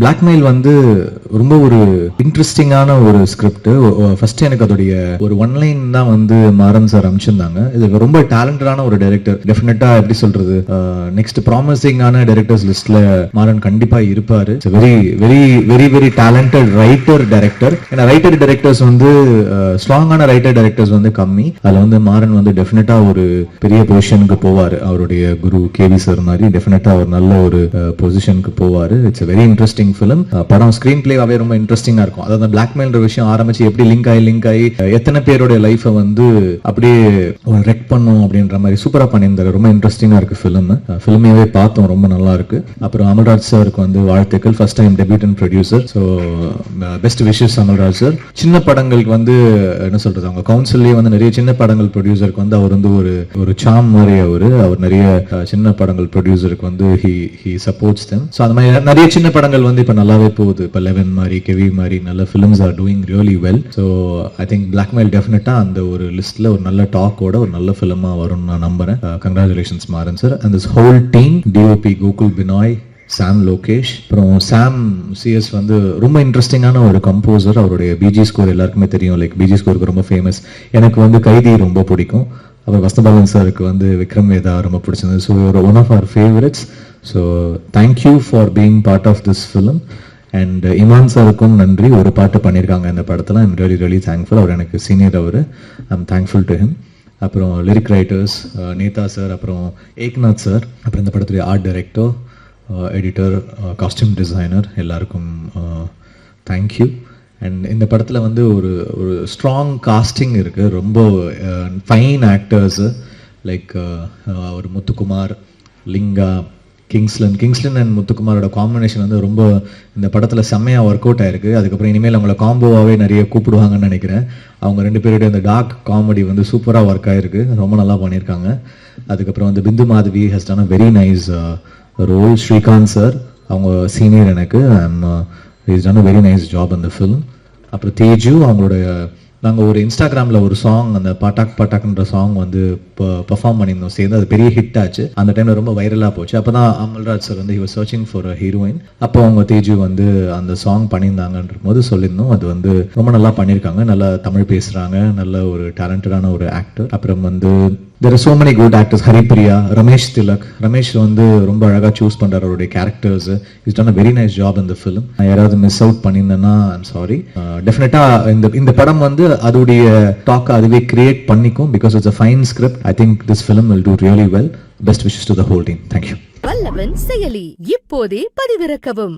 Blackmail வந்து ரொம்ப ஒரு இன்ட்ரெஸ்டிங்கான ஒரு ஸ்கிரிப்ட். ஃபர்ஸ்ட் எனக்கு அதோடைய ஒரு ஒன்லைன் தான் வந்து மாறன் சார் அமைச்சிருந்தாங்க. இது ரொம்ப டேலண்டடான ஒரு டைரக்டர். டெஃபினட்டா எப்படி சொல்றது, நெக்ஸ்ட் ப்ராமிசிங்கான டைரக்டர்ஸ் லிஸ்ட்ல மாறன் கண்டிப்பா இருப்பாரு. Very very very very talented writer director. ஏன்னா ரைட்டர் டைரக்டர்ஸ் வந்து ஸ்ட்ராங்கான ரைட்டர் டைரக்டர்ஸ் வந்து கம்மி. அதுல வந்து மாறன் வந்து டெஃபினட்டா ஒரு பெரிய பொசிஷனுக்கு போவாரு. அவருடைய குரு கேவி சார் மாதிரி டெஃபினட்டா அவர் நல்ல ஒரு பொசிஷனுக்கு போவாரு. It's very interesting film. படம் ஸ்கிரீன் பிளேவாவே ரொம்ப இன்ட்ரெஸ்டிங்கா இருக்கும். அதாவது பிளாக்மெயில்ன்ற விஷயம் ஆரம்பிச்சு எப்படி லிங்க் ஆகி எத்தனை பேருடைய லைஃபை வந்து அப்படியே ரெக் பண்ணும் அப்படின்ற மாதிரி சூப்பரா பண்ணியிருந்தாரு. ரொம்ப இன்ட்ரெஸ்டிங்கா இருக்கு ஃபிலிம். ஃபிலிமையே பார்த்தோம், ரொம்ப நல்லா இருக்கு. அப்புறம் அமல்ராஜ் சாருக்கு வந்து வாழ்த்துக்கள். First time debutant producer. So best wishes Amalraj sir. சின்ன படங்களுக்கு வந்து என்ன சொல்றது, அவங்க கவுன்சிலே வந்து நிறைய சின்ன படங்கள் ப்ரொடியூசருக்கு வந்து அவர் வந்து ஒரு சாம் மாதிரி அவர் நிறைய சின்ன படங்கள் ப்ரொடியூசருக்கு வந்து he supports them. ஸோ அந்த மாதிரி நிறைய சின்ன படங்கள் வந்து இப்போ நல்லாவே போகுது. இப்போ 11 மாதிரி கெவி மாதிரி நல்ல films are doing really well. So I think blackmail டெஃபினட்டா அந்த ஒரு லிஸ்ட்ல ஒரு நல்ல டாக்கோட ஒரு நல்ல ஃபிலிமா வரும்னு நான் நம்புறேன். Congratulations Maran sir and this whole team. DOP Gokul Binoy, Sam Lokesh, அப்புறம் சாம் சிஎஸ் வந்து ரொம்ப இன்ட்ரெஸ்டிங்கான ஒரு கம்போசர். அவருடைய பிஜி ஸ்கோர் எல்லாருக்குமே தெரியும். லைக் பிஜி ஸ்கோருக்கு ரொம்ப ஃபேமஸ். எனக்கு வந்து கைதி ரொம்ப பிடிக்கும். அப்புறம் வசந்தபாலன் சாருக்கு வந்து விக்ரம் வேதா ரொம்ப பிடிச்சிருந்தது. So one of our favourites. So thank you for being part of this film. And Imman சாருக்கும் நன்றி. ஒரு பாட்டு பண்ணியிருக்காங்க இந்த படத்தில். I'm really really thankful. அவர் எனக்கு சீனியர். அவர் ஐம் தேங்க்ஃபுல் டு ஹிம். அப்புறம் லிரிக் ரைட்டர்ஸ் நேதா சார், அப்புறம் ஏக்நாத் சார், அப்புறம் இந்த படத்துடைய art director, editor, costume designer, எல்லாருக்கும் தேங்க்யூ. அண்ட் இந்த படத்தில் வந்து ஒரு ஸ்ட்ராங் காஸ்டிங் இருக்குது. ரொம்ப ஃபைன் ஆக்டர்ஸு லைக் ஒரு முத்துக்குமார், லிங்கா, கிங்ஸ்லன் அண்ட் முத்துக்குமாரோட காம்பினேஷன் வந்து ரொம்ப இந்த படத்தில் செம்மையாக ஒர்க் அவுட் ஆயிருக்கு. அதுக்கப்புறம் இனிமேல் அவங்கள காம்போவாகவே நிறைய கூப்பிடுவாங்கன்னு நினைக்கிறேன். அவங்க ரெண்டு பேருடைய அந்த டார்க் காமெடி வந்து சூப்பராக ஒர்க் ஆயிருக்கு. ரொம்ப நல்லா பண்ணியிருக்காங்க. அதுக்கப்புறம் வந்து Bindu Madhavi has done a very nice role. Srikanth sir அவங்க சீனியர் எனக்கு. Is done a very nice job அந்த ஃபிலிம். அப்புறம் தேஜு அவங்களுடைய நாங்கள் ஒரு இன்ஸ்டாகிராமில் ஒரு சாங், அந்த பாட்டாக்ன்ற சாங் வந்து பெர்ஃபார்ம் பண்ணியிருந்தோம் சேர்ந்து. அது பெரிய ஹிட் ஆச்சு. அந்த டைமில் ரொம்ப வைரலாக போச்சு. அப்போ தான் அமல்ராஜ் சார் வந்து he was searching for a heroine. அப்போ அவங்க தேஜு வந்து அந்த சாங் பண்ணியிருந்தாங்கன்ற போது சொல்லியிருந்தோம். அது வந்து ரொம்ப நல்லா பண்ணியிருக்காங்க. நல்லா தமிழ் பேசுகிறாங்க. நல்ல ஒரு டேலண்டடான ஒரு ஆக்டர். அப்புறம் வந்து there are so many good actors. Haripriya, Ramesh Tilak. Ramesh வந்து ரொம்ப அழகாக சூஸ் பண்ணுறாரு அவருடைய characters. Is done a very nice job இந்த ஃபிலிம். நான் யாராவது மிஸ் அவுட் பண்ணியிருந்தேன்னா ஐம் சாரி. டெஃபினட்டாக இந்த படம் வந்து அதோடைய டாக்கை அதுவே கிரியேட் பண்ணிக்கும். Because it's a fine script. I think this film will do really well. Best wishes to the whole team. Thank you. Vallavan செயலி இப்போதே பதிவிறக்கவும்.